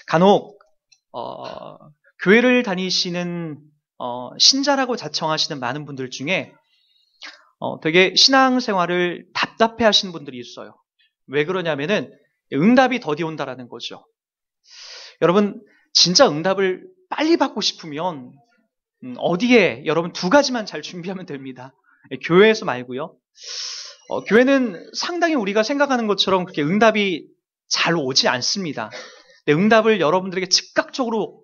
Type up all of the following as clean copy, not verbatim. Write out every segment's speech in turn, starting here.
간혹 교회를 다니시는 신자라고 자청하시는 많은 분들 중에 되게 신앙생활을 답답해하시는 분들이 있어요. 왜 그러냐면은 응답이 더디 온다라는 거죠. 여러분 진짜 응답을 빨리 받고 싶으면 어디에 여러분 두 가지만 잘 준비하면 됩니다. 교회에서 말고요. 교회는 상당히 우리가 생각하는 것처럼 그렇게 응답이 잘 오지 않습니다. 응답을 여러분들에게 즉각적으로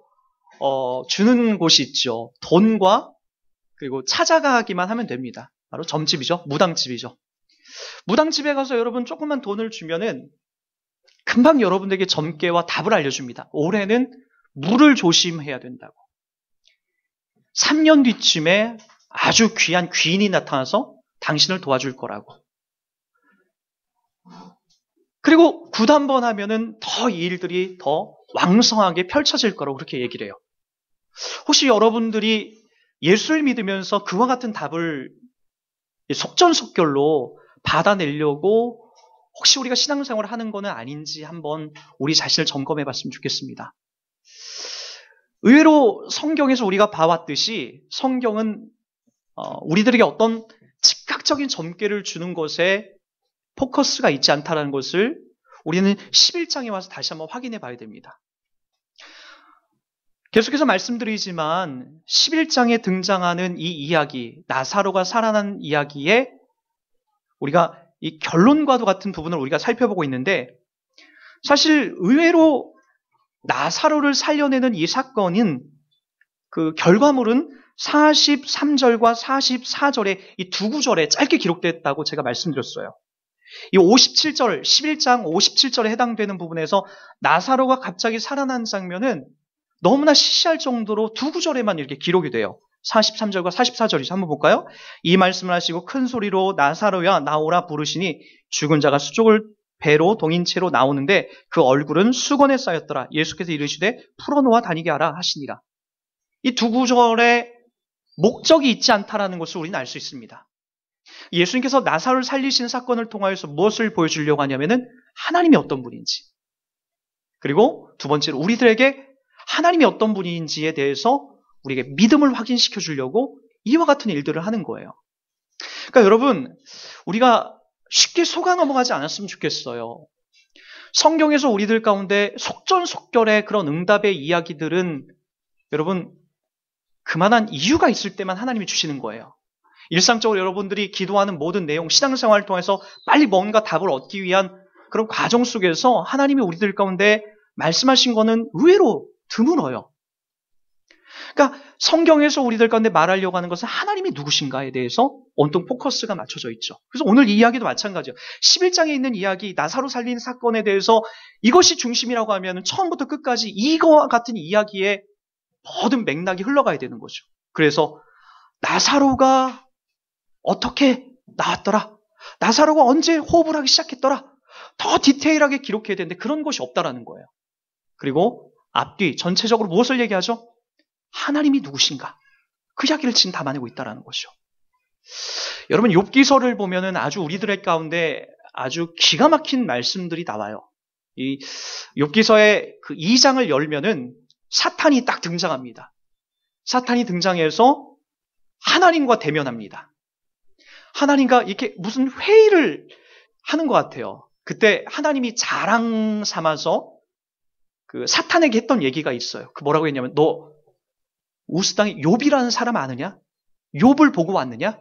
주는 곳이 있죠. 돈과 그리고 찾아가기만 하면 됩니다. 바로 점집이죠. 무당집이죠. 무당집에 가서 여러분 조금만 돈을 주면은 금방 여러분들에게 점괘와 답을 알려줍니다. 올해는 물을 조심해야 된다고. 3년 뒤쯤에 아주 귀한 귀인이 나타나서 당신을 도와줄 거라고. 그리고 굿 한 번 하면은 더 이 일들이 더 왕성하게 펼쳐질 거라고 그렇게 얘기를 해요. 혹시 여러분들이 예수를 믿으면서 그와 같은 답을 속전속결로 받아내려고 혹시 우리가 신앙생활을 하는 거는 아닌지 한번 우리 자신을 점검해 봤으면 좋겠습니다. 의외로 성경에서 우리가 봐왔듯이 성경은 우리들에게 어떤 즉각적인 점괘를 주는 것에 포커스가 있지 않다는 것을 우리는 11장에 와서 다시 한번 확인해 봐야 됩니다. 계속해서 말씀드리지만 11장에 등장하는 이 이야기, 나사로가 살아난 이야기에 우리가 이 결론과도 같은 부분을 우리가 살펴보고 있는데 사실 의외로 나사로를 살려내는 이 사건은 그 결과물은 43절과 44절의 이 두 구절에 짧게 기록됐다고 제가 말씀드렸어요. 이 57절, 11장 57절에 해당되는 부분에서 나사로가 갑자기 살아난 장면은 너무나 시시할 정도로 두 구절에만 이렇게 기록이 돼요. 43절과 44절이죠. 한번 볼까요? 이 말씀을 하시고 큰 소리로 나사로야 나오라 부르시니 죽은 자가 수족을 배로 동인채로 나오는데 그 얼굴은 수건에 쌓였더라. 예수께서 이르시되 풀어놓아 다니게 하라 하시니라. 이 두 구절에 목적이 있지 않다라는 것을 우리는 알 수 있습니다. 예수님께서 나사로를 살리신 사건을 통하여서 무엇을 보여주려고 하냐면은 하나님이 어떤 분인지, 그리고 두 번째로 우리들에게 하나님이 어떤 분인지에 대해서 우리에게 믿음을 확인시켜 주려고 이와 같은 일들을 하는 거예요. 그러니까 여러분, 우리가 쉽게 속아 넘어가지 않았으면 좋겠어요. 성경에서 우리들 가운데 속전속결의 그런 응답의 이야기들은 여러분 그만한 이유가 있을 때만 하나님이 주시는 거예요. 일상적으로 여러분들이 기도하는 모든 내용, 신앙생활을 통해서 빨리 뭔가 답을 얻기 위한 그런 과정 속에서 하나님이 우리들 가운데 말씀하신 거는 의외로 드물어요. 그러니까 성경에서 우리들 가운데 말하려고 하는 것은 하나님이 누구신가에 대해서 온통 포커스가 맞춰져 있죠. 그래서 오늘 이 이야기도 마찬가지예요. 11장에 있는 이야기, 나사로 살린 사건에 대해서 이것이 중심이라고 하면 처음부터 끝까지 이거와 같은 이야기에 모든 맥락이 흘러가야 되는 거죠. 그래서 나사로가 어떻게 나왔더라? 나사로가 언제 호흡을 하기 시작했더라? 더 디테일하게 기록해야 되는데 그런 것이 없다라는 거예요. 그리고 앞뒤 전체적으로 무엇을 얘기하죠? 하나님이 누구신가? 그 이야기를 지금 담아내고 있다는 거죠. 여러분 욥기서를 보면은 아주 우리들의 가운데 아주 기가 막힌 말씀들이 나와요. 이 욥기서의 그 2장을 열면은 사탄이 딱 등장합니다. 사탄이 등장해서 하나님과 대면합니다. 하나님과 이렇게 무슨 회의를 하는 것 같아요. 그때 하나님이 자랑 삼아서 그 사탄에게 했던 얘기가 있어요. 그 뭐라고 했냐면 너 우스 땅에 욥이라는 사람 아느냐? 욥을 보고 왔느냐?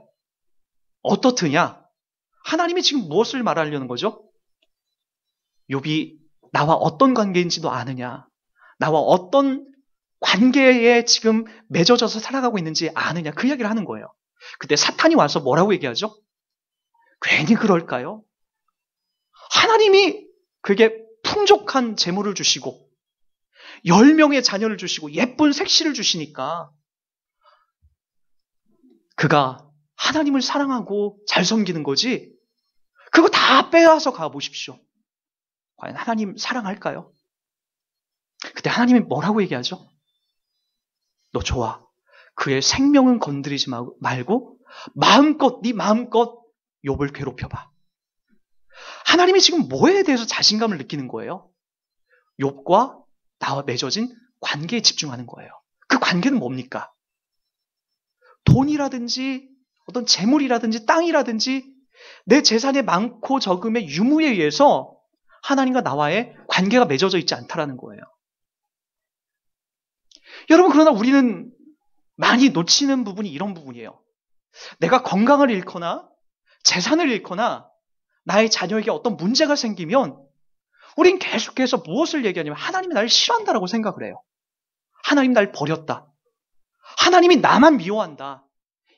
어떻느냐? 하나님이 지금 무엇을 말하려는 거죠? 욥이 나와 어떤 관계인지도 아느냐? 나와 어떤 관계에 지금 맺어져서 살아가고 있는지 아느냐? 그 이야기를 하는 거예요. 그때 사탄이 와서 뭐라고 얘기하죠? 괜히 그럴까요? 하나님이 그에게 풍족한 재물을 주시고 10명의 자녀를 주시고 예쁜 색시를 주시니까 그가 하나님을 사랑하고 잘 섬기는 거지 그거 다 빼앗아 가보십시오. 과연 하나님 사랑할까요? 그때 하나님이 뭐라고 얘기하죠? 너 좋아. 그의 생명은 건드리지 말고 마음껏 네 마음껏 욥을 괴롭혀봐. 하나님이 지금 뭐에 대해서 자신감을 느끼는 거예요? 욥과 나와 맺어진 관계에 집중하는 거예요. 그 관계는 뭡니까? 돈이라든지 어떤 재물이라든지 땅이라든지 내 재산의 많고 적음의 유무에 의해서 하나님과 나와의 관계가 맺어져 있지 않다라는 거예요. 여러분, 그러나 우리는 많이 놓치는 부분이 이런 부분이에요. 내가 건강을 잃거나 재산을 잃거나 나의 자녀에게 어떤 문제가 생기면 우린 계속해서 무엇을 얘기하냐면 하나님이 나를 싫어한다라고 생각을 해요. 하나님이 날 버렸다. 하나님이 나만 미워한다.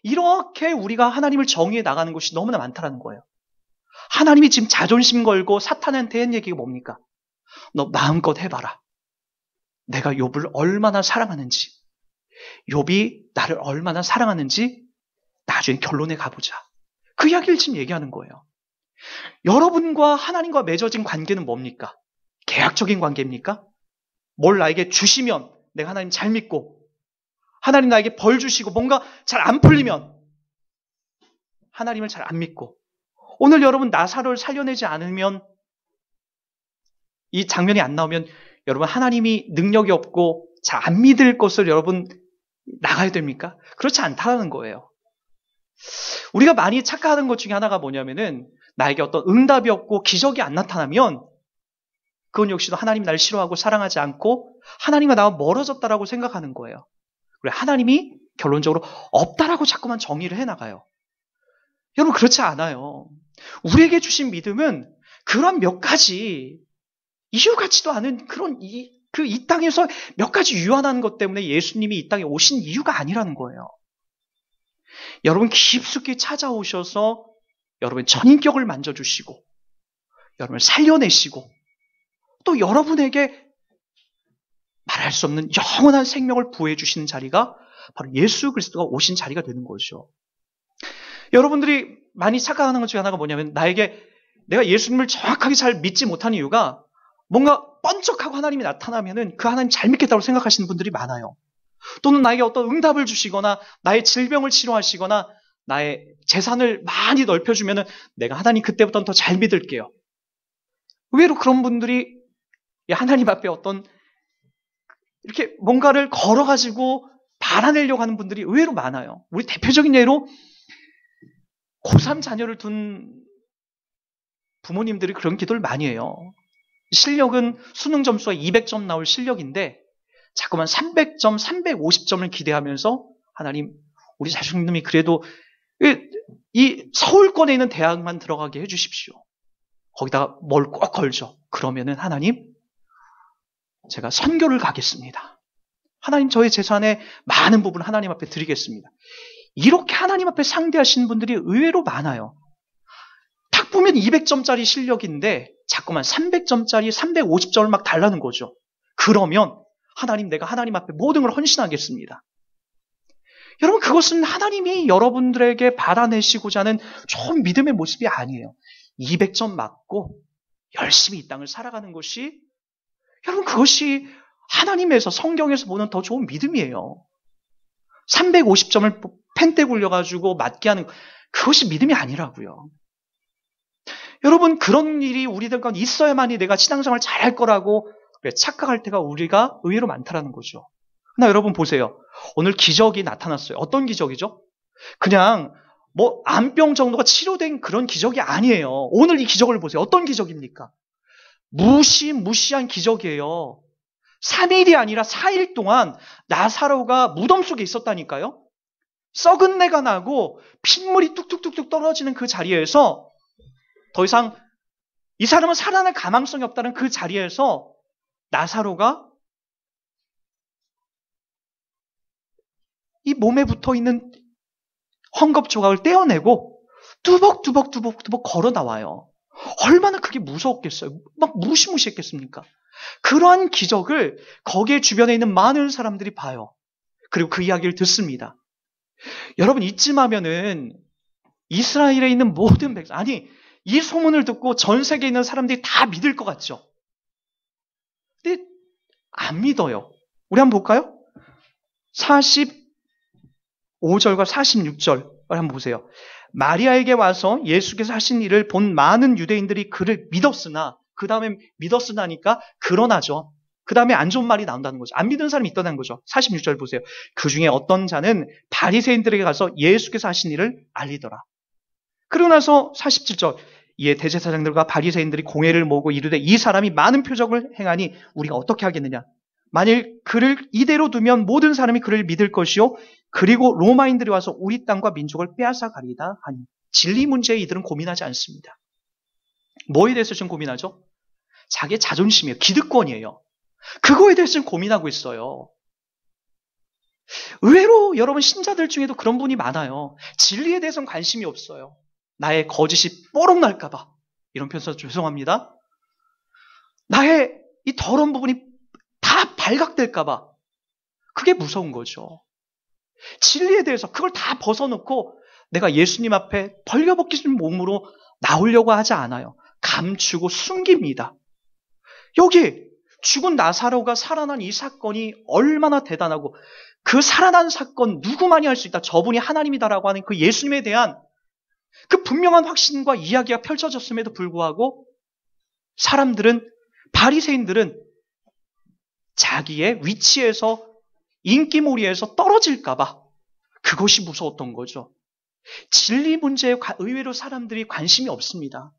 이렇게 우리가 하나님을 정의해 나가는 것이 너무나 많다는 거예요. 하나님이 지금 자존심 걸고 사탄한테 한 얘기가 뭡니까? 너 마음껏 해봐라. 내가 욥을 얼마나 사랑하는지, 욥이 나를 얼마나 사랑하는지 나중에 결론에 가보자. 그 이야기를 지금 얘기하는 거예요. 여러분과 하나님과 맺어진 관계는 뭡니까? 계약적인 관계입니까? 뭘 나에게 주시면 내가 하나님 잘 믿고, 하나님 나에게 벌 주시고 뭔가 잘 안 풀리면 하나님을 잘 안 믿고, 오늘 여러분 나사로를 살려내지 않으면, 이 장면이 안 나오면 여러분 하나님이 능력이 없고 잘 안 믿을 것을 여러분 나가야 됩니까? 그렇지 않다는 거예요. 우리가 많이 착각하는 것 중에 하나가 뭐냐면은 나에게 어떤 응답이 없고 기적이 안 나타나면 그건 역시도 하나님이 나를 싫어하고 사랑하지 않고 하나님과 나와 멀어졌다라고 생각하는 거예요. 그리고 하나님이 결론적으로 없다라고 자꾸만 정의를 해나가요. 여러분, 그렇지 않아요. 우리에게 주신 믿음은 그런 몇 가지 이유 같지도 않은 그런 이 땅에서 몇 가지 유한한 것 때문에 예수님이 이 땅에 오신 이유가 아니라는 거예요. 여러분 깊숙이 찾아오셔서 여러분 전인격을 만져주시고 여러분을 살려내시고 또 여러분에게 말할 수 없는 영원한 생명을 부어해 주시는 자리가 바로 예수 그리스도가 오신 자리가 되는 거죠. 여러분들이 많이 착각하는 것 중에 하나가 뭐냐면 내가 예수님을 정확하게 잘 믿지 못하는 이유가 뭔가 번쩍하고 하나님이 나타나면은 그 하나님 잘 믿겠다고 생각하시는 분들이 많아요. 또는 나에게 어떤 응답을 주시거나 나의 질병을 치료하시거나 나의 재산을 많이 넓혀주면은 내가 하나님 그때부터는 더 잘 믿을게요. 의외로 그런 분들이 하나님 앞에 어떤 이렇게 뭔가를 걸어가지고 받아내려고 하는 분들이 의외로 많아요. 우리 대표적인 예로 고3 자녀를 둔 부모님들이 그런 기도를 많이 해요. 실력은 수능 점수가 200점 나올 실력인데 자꾸만 300점, 350점을 기대하면서 하나님, 우리 자식님이 그래도 이 서울권에 있는 대학만 들어가게 해주십시오. 거기다가 뭘 꼭 걸죠. 그러면은 하나님, 제가 선교를 가겠습니다. 하나님, 저의 재산의 많은 부분을 하나님 앞에 드리겠습니다. 이렇게 하나님 앞에 상대하시는 분들이 의외로 많아요. 딱 보면 200점짜리 실력인데 자꾸만 300점짜리 350점을 막 달라는 거죠. 그러면 하나님, 내가 하나님 앞에 모든 걸 헌신하겠습니다. 여러분, 그것은 하나님이 여러분들에게 받아내시고자 하는 좋은 믿음의 모습이 아니에요. 200점 맞고 열심히 이 땅을 살아가는 것이, 여러분, 그것이 하나님에서, 성경에서 보는 더 좋은 믿음이에요. 350점을 펜대 굴려가지고 맞게 하는, 그것이 믿음이 아니라고요. 여러분, 그런 일이 우리들 가운데 있어야만이 내가 신앙생활 잘할 거라고 착각할 때가 우리가 의외로 많다라는 거죠. 그러나 여러분 보세요. 오늘 기적이 나타났어요. 어떤 기적이죠? 그냥 암병 정도가 치료된 그런 기적이 아니에요. 오늘 이 기적을 보세요. 어떤 기적입니까? 무시한 기적이에요. 3일이 아니라 4일 동안 나사로가 무덤 속에 있었다니까요. 썩은 내가 나고 핏물이 뚝뚝뚝뚝 떨어지는 그 자리에서 더 이상 이 사람은 살아날 가망성이 없다는 그 자리에서 나사로가 이 몸에 붙어있는 헝겊 조각을 떼어내고 뚜벅뚜벅 걸어 나와요. 얼마나 그게 무서웠겠어요. 막 무시무시했겠습니까? 그러한 기적을 거기에 주변에 있는 많은 사람들이 봐요. 그리고 그 이야기를 듣습니다. 여러분, 이쯤 하면은 이스라엘에 있는 모든 백성, 아니 이 소문을 듣고 전 세계에 있는 사람들이 다 믿을 것 같죠? 근데 안 믿어요. 우리 한번 볼까요? 45절과 46절 한번 보세요. 마리아에게 와서 예수께서 하신 일을 본 많은 유대인들이 그를 믿었으나, 그 다음에 믿었으나니까 그러나죠. 그 다음에 안 좋은 말이 나온다는 거죠. 안 믿는 사람이 있다는 거죠. 46절 보세요. 그 중에 어떤 자는 바리새인들에게 가서 예수께서 하신 일을 알리더라. 그러고 나서 47절. 이에 대제사장들과 바리새인들이 공회를 모으고 이르되 이 사람이 많은 표적을 행하니 우리가 어떻게 하겠느냐. 만일 그를 이대로 두면 모든 사람이 그를 믿을 것이요. 그리고 로마인들이 와서 우리 땅과 민족을 빼앗아 가리다 하니. 진리 문제에 이들은 고민하지 않습니다. 뭐에 대해서 지금 고민하죠? 자기의 자존심이에요. 기득권이에요. 그거에 대해서 지금 고민하고 있어요. 의외로 여러분 신자들 중에도 그런 분이 많아요. 진리에 대해서는 관심이 없어요. 나의 거짓이 뽀록 날까봐. 이런 표현 써서 죄송합니다. 나의 이 더러운 부분이 다 발각될까봐. 그게 무서운 거죠. 진리에 대해서 그걸 다 벗어놓고 내가 예수님 앞에 벌거벗긴 몸으로 나오려고 하지 않아요. 감추고 숨깁니다. 여기 죽은 나사로가 살아난 이 사건이 얼마나 대단하고 그 살아난 사건 누구만이 할 수 있다. 저분이 하나님이다라고 하는 그 예수님에 대한 그 분명한 확신과 이야기가 펼쳐졌음에도 불구하고 사람들은, 바리새인들은 자기의 위치에서, 인기몰이에서 떨어질까봐 그것이 무서웠던 거죠. 진리 문제에 의외로 사람들이 관심이 없습니다.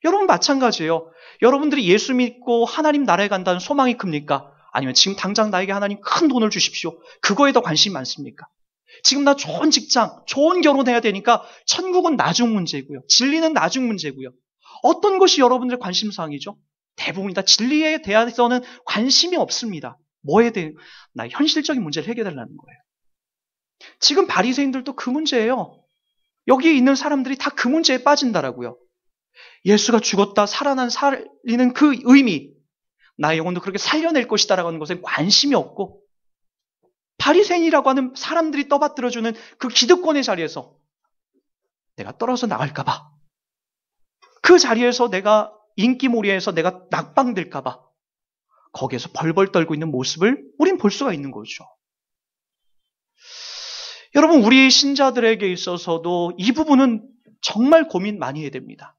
여러분 마찬가지예요. 여러분들이 예수 믿고 하나님 나라에 간다는 소망이 큽니까? 아니면 지금 당장 나에게 하나님 큰 돈을 주십시오. 그거에 더 관심이 많습니까? 지금 나 좋은 직장, 좋은 결혼해야 되니까 천국은 나중 문제고요. 진리는 나중 문제고요. 어떤 것이 여러분들의 관심사항이죠? 대부분 다 진리에 대해서는 관심이 없습니다. 뭐에 대해? 나의 현실적인 문제를 해결하려는 거예요. 지금 바리새인들도 그 문제예요. 여기 있는 사람들이 다 그 문제에 빠진다라고요. 예수가 죽었다 살리는 그 의미, 나의 영혼도 그렇게 살려낼 것이다라고 하는 것에 관심이 없고 바리새인이라고 하는 사람들이 떠받들어주는 그 기득권의 자리에서 내가 떨어져 나갈까봐, 그 자리에서 내가 인기몰이에서 내가 낙방될까봐 거기에서 벌벌 떨고 있는 모습을 우린 볼 수가 있는 거죠. 여러분, 우리 신자들에게 있어서도 이 부분은 정말 고민 많이 해야 됩니다.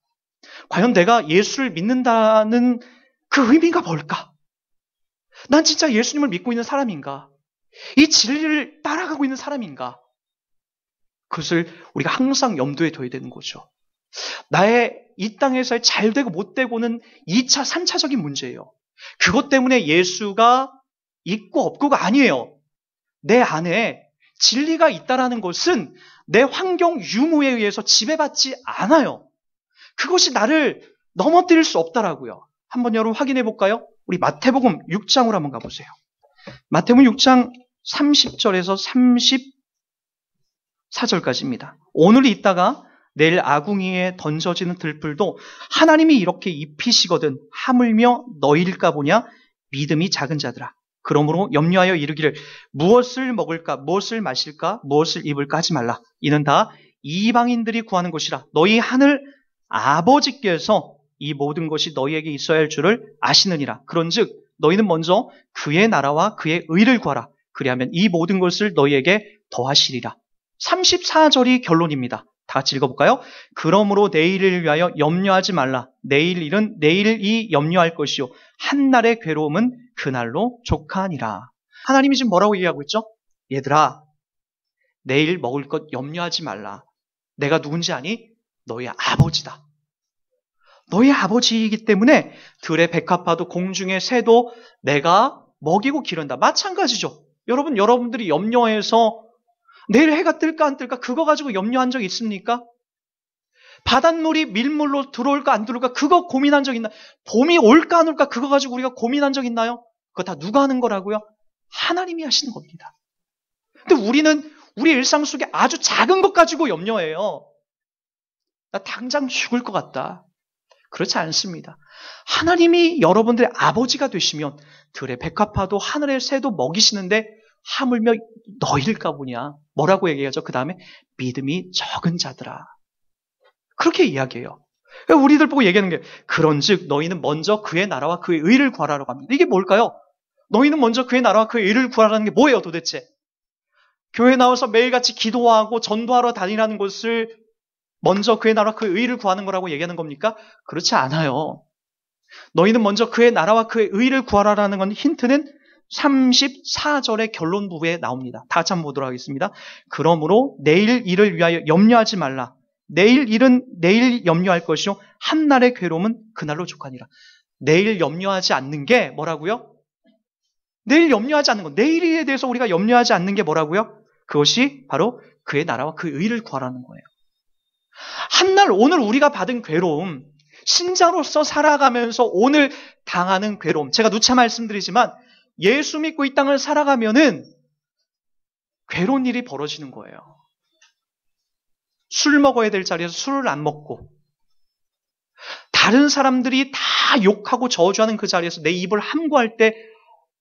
과연 내가 예수를 믿는다는 그 의미가 뭘까? 난 진짜 예수님을 믿고 있는 사람인가? 이 진리를 따라가고 있는 사람인가? 그것을 우리가 항상 염두에 둬야 되는 거죠. 나의 이 땅에서의 잘되고 못되고는 2차, 3차적인 문제예요. 그것 때문에 예수가 있고 없고가 아니에요. 내 안에 진리가 있다라는 것은 내 환경 유무에 의해서 지배받지 않아요. 그것이 나를 넘어뜨릴 수 없다라고요. 한번 여러분 확인해 볼까요? 우리 마태복음 6장으로 한번 가보세요. 마태복음 6장 30절에서 34절까지입니다. 오늘 있다가 내일 아궁이에 던져지는 들풀도 하나님이 이렇게 입히시거든 하물며 너희일까 보냐? 믿음이 작은 자들아. 그러므로 염려하여 이르기를 무엇을 먹을까, 무엇을 마실까, 무엇을 입을까 하지 말라. 이는 다 이방인들이 구하는 것이라. 너희 하늘 아버지께서 이 모든 것이 너희에게 있어야 할 줄을 아시느니라. 그런즉 너희는 먼저 그의 나라와 그의 의를 구하라. 그리하면 이 모든 것을 너희에게 더하시리라. 34절이 결론입니다. 다 같이 읽어볼까요? 그러므로 내일을 위하여 염려하지 말라. 내일 일은 내일이 염려할 것이요 한날의 괴로움은 그날로 족하니라. 하나님이 지금 뭐라고 얘기하고 있죠? 얘들아, 내일 먹을 것 염려하지 말라. 내가 누군지 아니? 너희 아버지다. 너희 아버지이기 때문에 들의 백합화도 공중의 새도 내가 먹이고 기른다. 마찬가지죠. 여러분들이 염려해서 내일 해가 뜰까 안 뜰까 그거 가지고 염려한 적 있습니까? 바닷물이 밀물로 들어올까 안 들어올까 그거 고민한 적 있나? 봄이 올까 안 올까 그거 가지고 우리가 고민한 적 있나요? 그거 다 누가 하는 거라고요? 하나님이 하시는 겁니다. 근데 우리는 우리 일상 속에 아주 작은 것 가지고 염려해요. 나 당장 죽을 것 같다. 그렇지 않습니다. 하나님이 여러분들의 아버지가 되시면 들의 백합화도 하늘의 새도 먹이시는데 하물며 너희일까 보냐. 뭐라고 얘기하죠? 그 다음에 믿음이 적은 자들아. 그렇게 이야기해요. 우리들 보고 얘기하는 게 그런즉 너희는 먼저 그의 나라와 그의 의를 구하라고 합니다. 이게 뭘까요? 너희는 먼저 그의 나라와 그의 의를 구하라는 게 뭐예요 도대체? 교회 나와서 매일같이 기도하고 전도하러 다니라는 것을 먼저 그의 나라와 그의 의를 구하는 거라고 얘기하는 겁니까? 그렇지 않아요. 너희는 먼저 그의 나라와 그의 의를 구하라라는 건 힌트는 34절의 결론 부분에 나옵니다. 다 같이 한번 보도록 하겠습니다. 그러므로 내일 일을 위하여 염려하지 말라. 내일 일은 내일 염려할 것이요 한날의 괴로움은 그날로 족하니라. 내일 염려하지 않는 게 뭐라고요? 내일 염려하지 않는 것, 내일에 대해서 우리가 염려하지 않는 게 뭐라고요? 그것이 바로 그의 나라와 그 의를 구하라는 거예요. 한날 오늘 우리가 받은 괴로움, 신자로서 살아가면서 오늘 당하는 괴로움, 제가 누차 말씀드리지만 예수 믿고 이 땅을 살아가면은 괴로운 일이 벌어지는 거예요. 술 먹어야 될 자리에서 술을 안 먹고, 다른 사람들이 다 욕하고 저주하는 그 자리에서 내 입을 함구할 때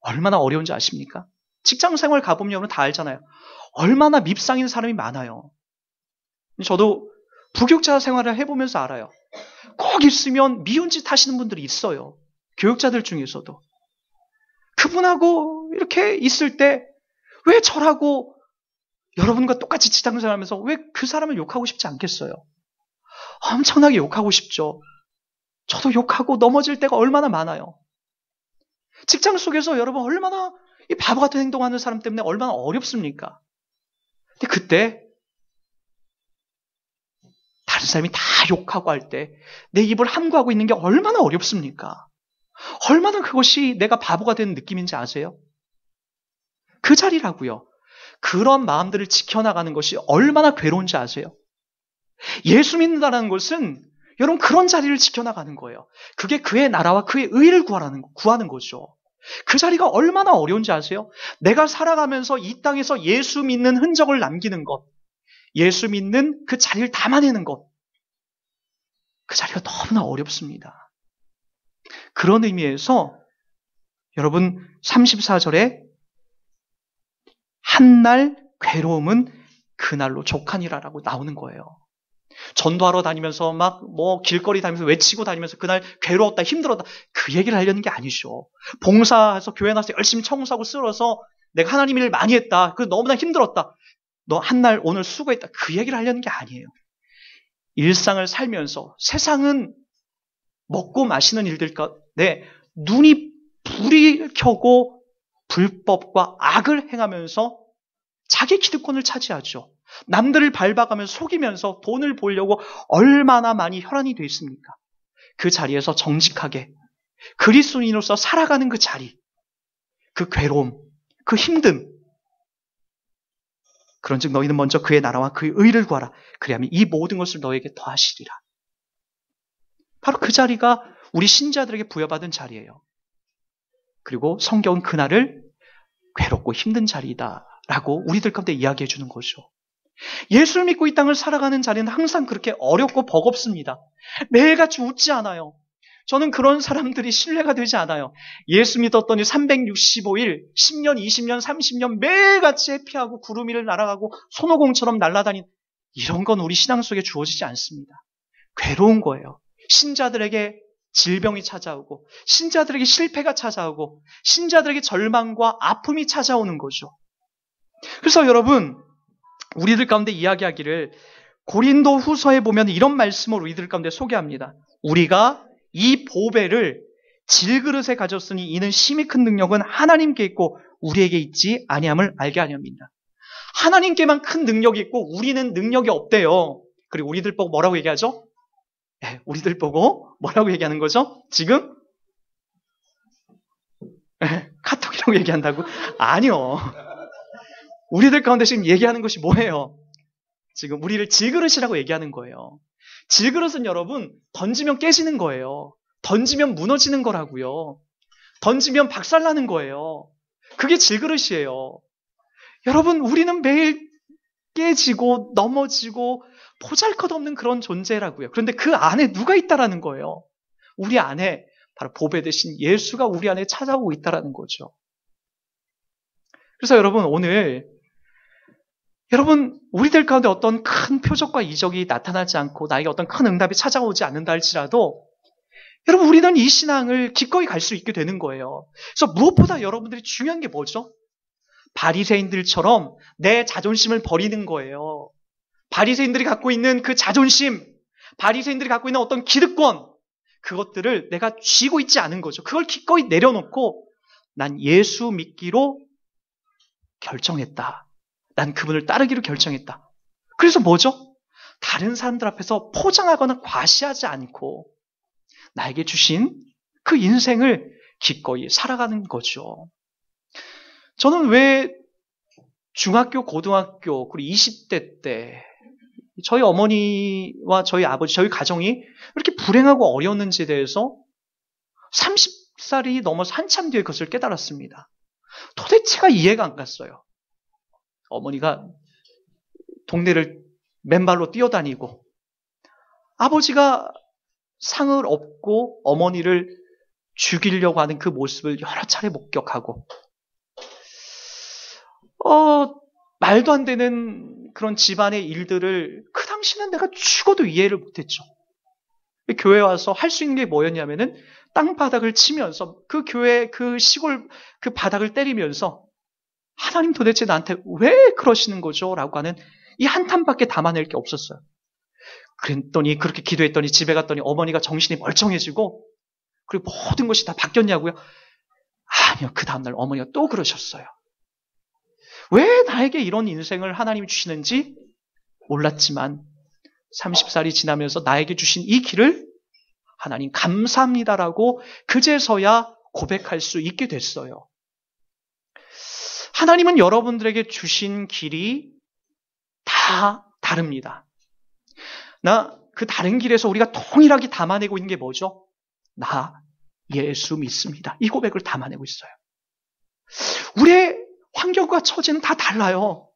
얼마나 어려운지 아십니까? 직장 생활 가보면 여러분 다 알잖아요. 얼마나 밉상인 사람이 많아요. 저도 부교육자 생활을 해보면서 알아요. 꼭 있으면 미운 짓 하시는 분들이 있어요. 교육자들 중에서도. 그분하고 이렇게 있을 때 왜 저라고 여러분과 똑같이 직장 생활하면서 왜 그 사람을 욕하고 싶지 않겠어요? 엄청나게 욕하고 싶죠. 저도 욕하고 넘어질 때가 얼마나 많아요. 직장 속에서 여러분 얼마나 이 바보 같은 행동하는 사람 때문에 얼마나 어렵습니까? 근데 그때 다른 사람이 다 욕하고 할 때 내 입을 함구하고 있는 게 얼마나 어렵습니까? 얼마나 그것이 내가 바보가 되는 느낌인지 아세요? 그 자리라고요. 그런 마음들을 지켜나가는 것이 얼마나 괴로운지 아세요? 예수 믿는다는 것은 여러분 그런 자리를 지켜나가는 거예요. 그게 그의 나라와 그의 의를 구하는 거죠. 그 자리가 얼마나 어려운지 아세요? 내가 살아가면서 이 땅에서 예수 믿는 흔적을 남기는 것, 예수 믿는 그 자리를 담아내는 것, 그 자리가 너무나 어렵습니다. 그런 의미에서 여러분 34절에 한날 괴로움은 그날로 족하니라라고 나오는 거예요. 전도하러 다니면서 막 길거리 다니면서 외치고 다니면서 그날 괴로웠다 힘들었다 그 얘기를 하려는 게 아니죠. 봉사해서 교회 나와서 열심히 청소하고 쓸어서 내가 하나님 일을 많이 했다. 그래서 너무나 힘들었다. 너 한날 오늘 수고했다. 그 얘기를 하려는 게 아니에요. 일상을 살면서 세상은 먹고 마시는 일들 가운데 눈이 불이 켜고 불법과 악을 행하면서 자기 기득권을 차지하죠. 남들을 밟아가면서 속이면서 돈을 벌려고 얼마나 많이 혈안이 돼 있습니까? 그 자리에서 정직하게 그리스도인으로서 살아가는 그 자리, 그 괴로움, 그 힘듦. 그런즉 너희는 먼저 그의 나라와 그의 의를 구하라. 그리하면 이 모든 것을 너에게 더하시리라. 바로 그 자리가 우리 신자들에게 부여받은 자리예요. 그리고 성경은 그날을 괴롭고 힘든 자리다라고 우리들 가운데 이야기해 주는 거죠. 예수를 믿고 이 땅을 살아가는 자리는 항상 그렇게 어렵고 버겁습니다. 매일같이 웃지 않아요. 저는 그런 사람들이 신뢰가 되지 않아요. 예수 믿었더니 365일, 10년, 20년, 30년 매일같이 해피하고 구름 위를 날아가고 손오공처럼 날아다닌 이런 건 우리 신앙 속에 주어지지 않습니다. 괴로운 거예요. 신자들에게 질병이 찾아오고 신자들에게 실패가 찾아오고 신자들에게 절망과 아픔이 찾아오는 거죠. 그래서 여러분 우리들 가운데 이야기하기를 고린도 후서에 보면 이런 말씀을 우리들 가운데 소개합니다. 우리가 이 보배를 질그릇에 가졌으니 이는 심히 큰 능력은 하나님께 있고 우리에게 있지 아니함을 알게 하렵니다. 하나님께만 큰 능력이 있고 우리는 능력이 없대요. 그리고 우리들 보고 뭐라고 얘기하죠? 네, 우리들 보고 뭐라고 얘기하는 거죠? 지금? 네, 카톡이라고 얘기한다고? 아니요. 우리들 가운데 지금 얘기하는 것이 뭐예요? 지금 우리를 질그릇이라고 얘기하는 거예요. 질그릇은 여러분 던지면 깨지는 거예요. 던지면 무너지는 거라고요. 던지면 박살나는 거예요. 그게 질그릇이에요. 여러분 우리는 매일 깨지고 넘어지고 보잘것없는 그런 존재라고요. 그런데 그 안에 누가 있다라는 거예요. 우리 안에 바로 보배 대신 예수가 우리 안에 찾아오고 있다라는 거죠. 그래서 여러분 오늘 여러분 우리들 가운데 어떤 큰 표적과 이적이 나타나지 않고 나에게 어떤 큰 응답이 찾아오지 않는다 할지라도 여러분 우리는 이 신앙을 기꺼이 갈 수 있게 되는 거예요. 그래서 무엇보다 여러분들이 중요한 게 뭐죠? 바리새인들처럼 내 자존심을 버리는 거예요. 바리새인들이 갖고 있는 그 자존심, 바리새인들이 갖고 있는 어떤 기득권, 그것들을 내가 쥐고 있지 않은 거죠. 그걸 기꺼이 내려놓고 난 예수 믿기로 결정했다. 난 그분을 따르기로 결정했다. 그래서 뭐죠? 다른 사람들 앞에서 포장하거나 과시하지 않고 나에게 주신 그 인생을 기꺼이 살아가는 거죠. 저는 왜 중학교, 고등학교, 그리고 20대 때 저희 어머니와 저희 아버지, 저희 가정이 왜 이렇게 불행하고 어려웠는지에 대해서 30살이 넘어서 한참 뒤에 그것을 깨달았습니다. 도대체가 이해가 안 갔어요. 어머니가 동네를 맨발로 뛰어다니고 아버지가 상을 얻고 어머니를 죽이려고 하는 그 모습을 여러 차례 목격하고 말도 안 되는 그런 집안의 일들을 그 당시는 내가 죽어도 이해를 못했죠. 교회 와서 할 수 있는 게 뭐였냐면은 땅바닥을 치면서 그 교회 그 시골 그 바닥을 때리면서 하나님 도대체 나한테 왜 그러시는 거죠? 라고 하는 이 한탄밖에 담아낼 게 없었어요. 그랬더니 그렇게 기도했더니 집에 갔더니 어머니가 정신이 멀쩡해지고 그리고 모든 것이 다 바뀌었냐고요? 아니요. 그 다음날 어머니가 또 그러셨어요. 왜 나에게 이런 인생을 하나님이 주시는지 몰랐지만 30살이 지나면서 나에게 주신 이 길을 하나님 감사합니다라고 그제서야 고백할 수 있게 됐어요. 하나님은 여러분들에게 주신 길이 다 다릅니다. 그 다른 길에서 우리가 동일하게 담아내고 있는 게 뭐죠? 나 예수 믿습니다. 이 고백을 담아내고 있어요. 우리의 환경과 처지는 다 달라요.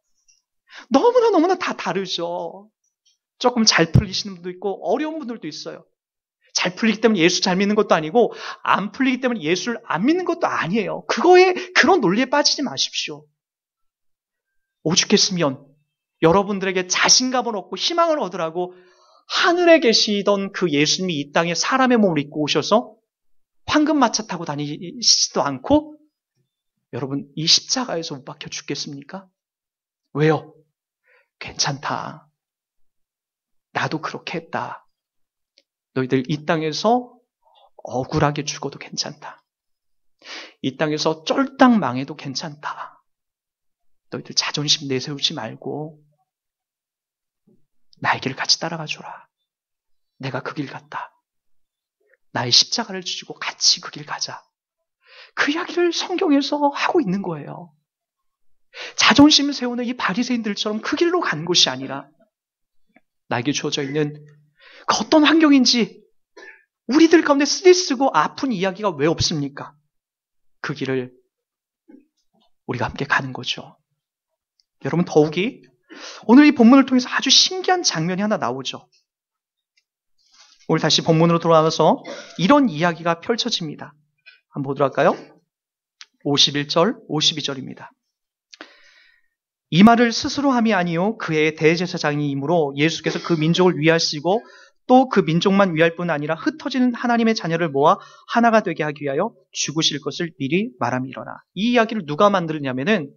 너무나 다 다르죠. 조금 잘 풀리시는 분도 있고 어려운 분들도 있어요. 잘 풀리기 때문에 예수 잘 믿는 것도 아니고 안 풀리기 때문에 예수를 안 믿는 것도 아니에요. 그런 논리에 빠지지 마십시오. 오죽했으면 여러분들에게 자신감을 얻고 희망을 얻으라고 하늘에 계시던 그 예수님이 이 땅에 사람의 몸을 입고 오셔서 황금마차 타고 다니시지도 않고 여러분 이 십자가에서 못 박혀 죽겠습니까? 왜요? 괜찮다. 나도 그렇게 했다. 너희들 이 땅에서 억울하게 죽어도 괜찮다. 이 땅에서 쫄딱 망해도 괜찮다. 너희들 자존심 내세우지 말고 나의 길을 같이 따라가 줘라. 내가 그 길 갔다. 나의 십자가를 지고 같이 그 길 가자. 그 이야기를 성경에서 하고 있는 거예요. 자존심을 세우는 이 바리새인들처럼 그 길로 간 곳이 아니라 나에게 주어져 있는 그 어떤 환경인지 우리들 가운데 쓰디쓰고 아픈 이야기가 왜 없습니까? 그 길을 우리가 함께 가는 거죠. 여러분 더욱이 오늘 이 본문을 통해서 아주 신기한 장면이 하나 나오죠. 오늘 다시 본문으로 돌아와서 이런 이야기가 펼쳐집니다. 한번 보도록 할까요? 51절, 52절입니다. 이 말을 스스로 함이 아니요 그의 대제사장이므로 예수께서 그 민족을 위하시고 또 그 민족만 위할 뿐 아니라 흩어지는 하나님의 자녀를 모아 하나가 되게 하기 위하여 죽으실 것을 미리 말함이로라. 이 이야기를 누가 만들었냐면은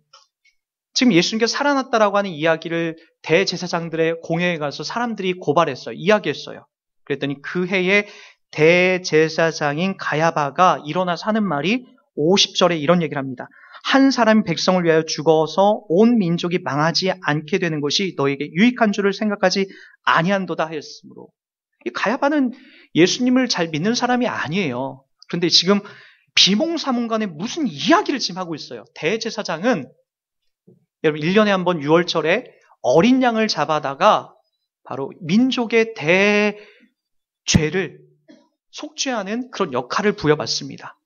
지금 예수님께서 살아났다라고 하는 이야기를 대제사장들의 공회에 가서 사람들이 고발했어요. 이야기했어요. 그랬더니 그 해에 대제사장인 가야바가 일어나서 하는 말이 50절에 이런 얘기를 합니다. 한 사람이 백성을 위하여 죽어서 온 민족이 망하지 않게 되는 것이 너에게 유익한 줄을 생각하지 아니한도다 하였으므로. 이 가야바는 예수님을 잘 믿는 사람이 아니에요. 그런데 지금 비몽사몽간에 무슨 이야기를 지금 하고 있어요. 대제사장은 여러분 1년에 한 번 6월절에 어린 양을 잡아다가 바로 민족의 대죄를 속죄하는 그런 역할을 부여받습니다.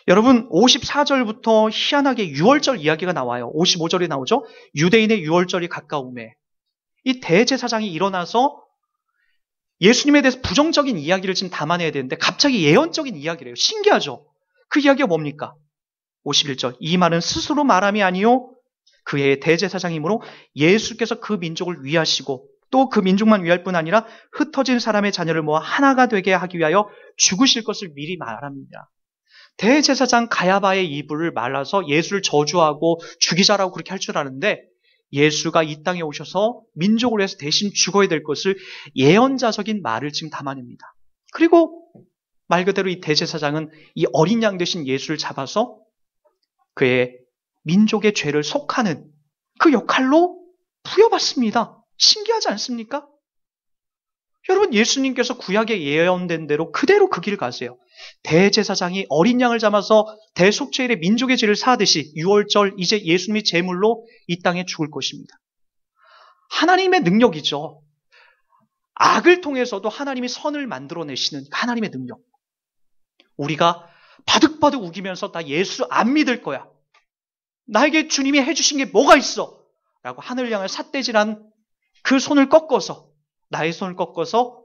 여러분 54절부터 희한하게 6월절 이야기가 나와요. 55절에 나오죠. 유대인의 6월절이 가까움에 이 대제사장이 일어나서 예수님에 대해서 부정적인 이야기를 지금 담아내야 되는데 갑자기 예언적인 이야기를 해요. 신기하죠. 그 이야기가 뭡니까? 51절 이 말은 스스로 말함이 아니요 그의 대제사장이므로 예수께서 그 민족을 위하시고 또 그 민족만 위할 뿐 아니라 흩어진 사람의 자녀를 모아 하나가 되게 하기 위하여 죽으실 것을 미리 말합니다. 대제사장 가야바의 이불을 말라서 예수를 저주하고 죽이자라고 그렇게 할 줄 아는데 예수가 이 땅에 오셔서 민족을 위해서 대신 죽어야 될 것을 예언자적인 말을 지금 담아냅니다. 그리고 말 그대로 이 대제사장은 이 어린 양 대신 예수를 잡아서 그의 민족의 죄를 속하는 그 역할로 부여받습니다. 신기하지 않습니까? 여러분, 예수님께서 구약에 예언된 대로 그대로 그 길 가세요. 대제사장이 어린 양을 잡아서 대속죄일에 민족의 죄를 사하듯이 6월절 이제 예수님이 제물로 이 땅에 죽을 것입니다. 하나님의 능력이죠. 악을 통해서도 하나님이 선을 만들어내시는 하나님의 능력. 우리가 바득바득 우기면서 나 예수 안 믿을 거야. 나에게 주님이 해주신 게 뭐가 있어? 라고 하늘 향을 삿대질한 그 손을 꺾어서, 나의 손을 꺾어서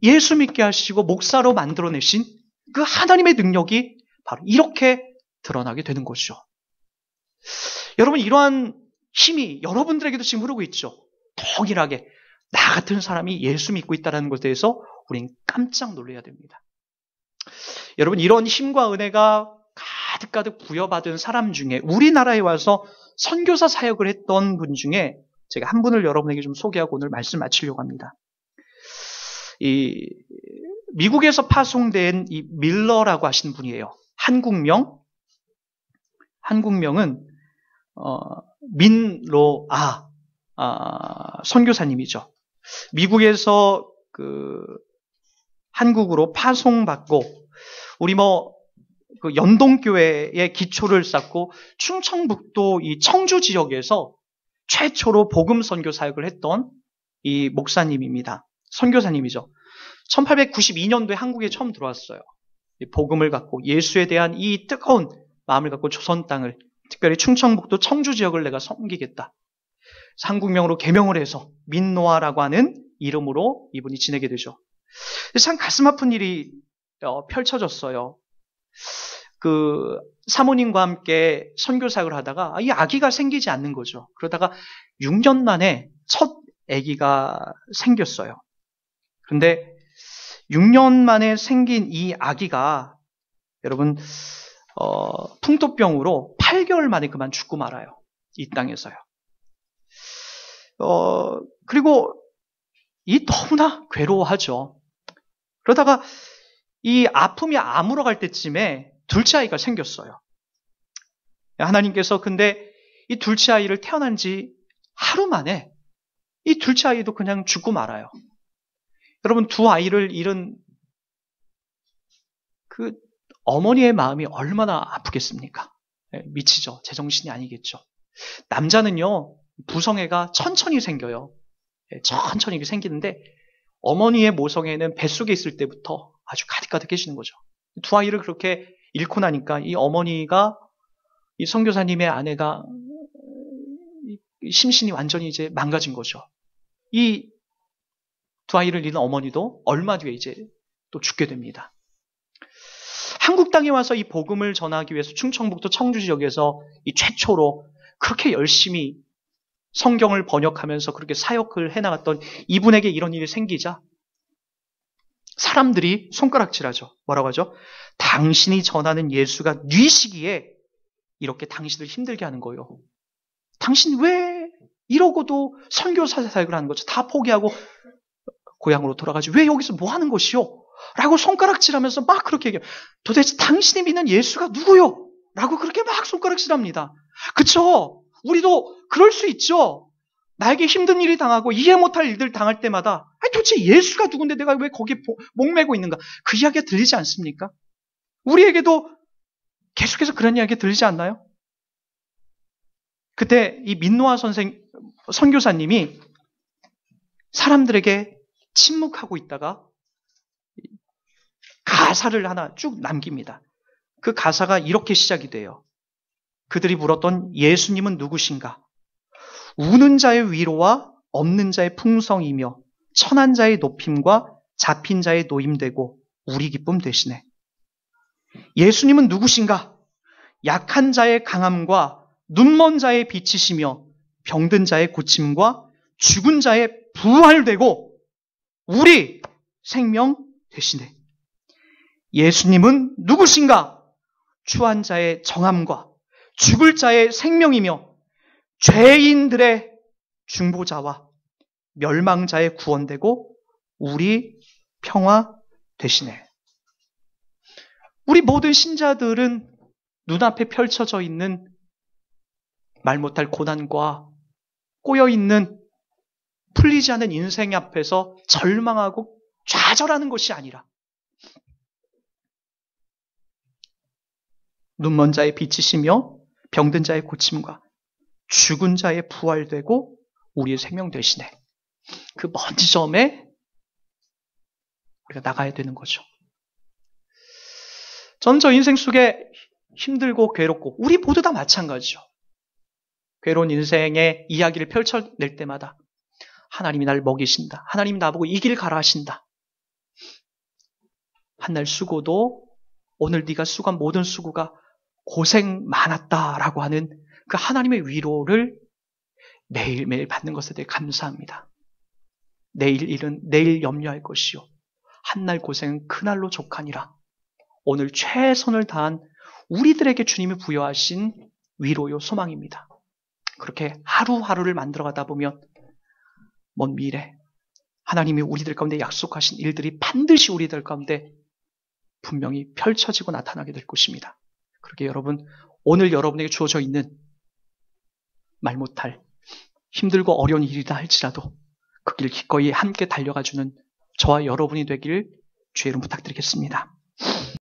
예수 믿게 하시고 목사로 만들어내신 그 하나님의 능력이 바로 이렇게 드러나게 되는 것이죠. 여러분, 이러한 힘이 여러분들에게도 지금 흐르고 있죠. 동일하게 나 같은 사람이 예수 믿고 있다는 것에 대해서 우린 깜짝 놀라야 됩니다. 여러분, 이런 힘과 은혜가 가득가득 부여받은 사람 중에 우리나라에 와서 선교사 사역을 했던 분 중에 제가 한 분을 여러분에게 좀 소개하고 오늘 말씀 마치려고 합니다. 이 미국에서 파송된 이 밀러라고 하시는 분이에요. 한국명은 민로아 선교사님이죠. 미국에서 한국으로 파송받고 우리 그 연동교회의 기초를 쌓고 충청북도 이 청주 지역에서 최초로 복음 선교 사역을 했던 이 목사님입니다. 선교사님이죠. 1892년도에 한국에 처음 들어왔어요. 복음을 갖고 예수에 대한 이 뜨거운 마음을 갖고 조선 땅을, 특별히 충청북도 청주 지역을 내가 섬기겠다. 한국명으로 개명을 해서 민노아라고 하는 이름으로 이분이 지내게 되죠. 참 가슴 아픈 일이 펼쳐졌어요. 그 사모님과 함께 선교 사역을 하다가 이 아기가 생기지 않는 거죠. 그러다가 6년 만에 첫 아기가 생겼어요. 그런데 6년 만에 생긴 이 아기가 여러분 풍토병으로 8개월 만에 그만 죽고 말아요. 이 땅에서요. 그리고 이 너무나 괴로워하죠. 그러다가 이 아픔이 아물어 갈 때쯤에 둘째 아이가 생겼어요. 하나님께서 근데 이 둘째 아이를 태어난 지 하루 만에 이 둘째 아이도 그냥 죽고 말아요. 여러분, 두 아이를 잃은 그 어머니의 마음이 얼마나 아프겠습니까? 미치죠. 제정신이 아니겠죠. 남자는요, 부성애가 천천히 생겨요. 천천히 생기는데 어머니의 모성애는 뱃속에 있을 때부터 아주 가득가득해지는 거죠. 두 아이를 그렇게 잃고 나니까 이 어머니가, 이 선교사님의 아내가 심신이 완전히 이제 망가진 거죠. 이 두 아이를 잃은 어머니도 얼마 뒤에 이제 또 죽게 됩니다. 한국 땅에 와서 이 복음을 전하기 위해서 충청북도 청주 지역에서 이 최초로 그렇게 열심히 성경을 번역하면서 그렇게 사역을 해나갔던 이분에게 이런 일이 생기자 사람들이 손가락질하죠. 뭐라고 하죠? 당신이 전하는 예수가 뉘시기에 이렇게 당신을 힘들게 하는 거예요. 당신 왜 이러고도 선교사 사역을 하는 거죠? 다 포기하고 고향으로 돌아가지. 왜 여기서 뭐 하는 것이요? 라고 손가락질하면서 막 그렇게 얘기해요. 도대체 당신이 믿는 예수가 누구요? 라고 그렇게 막 손가락질합니다. 그쵸? 우리도 그럴 수 있죠. 나에게 힘든 일이 당하고 이해 못할 일들 당할 때마다 도대체 예수가 누군데 내가 왜 거기에 목매고 있는가? 그 이야기가 들리지 않습니까? 우리에게도 계속해서 그런 이야기가 들리지 않나요? 그때 이 민노아 선교사님이 사람들에게 침묵하고 있다가 가사를 하나 쭉 남깁니다. 그 가사가 이렇게 시작이 돼요. 그들이 물었던 예수님은 누구신가? 우는 자의 위로와 없는 자의 풍성이며 천한 자의 높임과 잡힌 자의 노임되고 우리 기쁨 되시네. 예수님은 누구신가? 약한 자의 강함과 눈먼 자의 빛이시며 병든 자의 고침과 죽은 자의 부활되고 우리 생명 되시네. 예수님은 누구신가? 추한 자의 정함과 죽을 자의 생명이며 죄인들의 중보자와 멸망자의 구원되고 우리 평화 되시네. 우리 모든 신자들은 눈앞에 펼쳐져 있는 말 못할 고난과 꼬여있는 풀리지 않는 인생 앞에서 절망하고 좌절하는 것이 아니라 눈먼 자의 빛이시며 병든 자의 고침과 죽은 자의 부활되고 우리의 생명 되시네. 그 먼 지점에 우리가 나가야 되는 거죠. 저는 저 인생 속에 힘들고 괴롭고 우리 모두 다 마찬가지죠. 괴로운 인생의 이야기를 펼쳐낼 때마다 하나님이 나를 먹이신다. 하나님이 나보고 이 길 가라 하신다. 한날 수고도 오늘 네가 수고한 모든 수고가 고생 많았다라고 하는 그 하나님의 위로를 매일매일 받는 것에 대해 감사합니다. 내일 일은 내일 염려할 것이요. 한날 고생은 그날로 족하니라. 오늘 최선을 다한 우리들에게 주님이 부여하신 위로요 소망입니다. 그렇게 하루하루를 만들어가다 보면 먼 미래 하나님이 우리들 가운데 약속하신 일들이 반드시 우리들 가운데 분명히 펼쳐지고 나타나게 될 것입니다. 그렇게 여러분, 오늘 여러분에게 주어져 있는 말 못할 힘들고 어려운 일이다 할지라도 그 길 기꺼이 함께 달려가주는 저와 여러분이 되길 주의 이름 부탁드리겠습니다.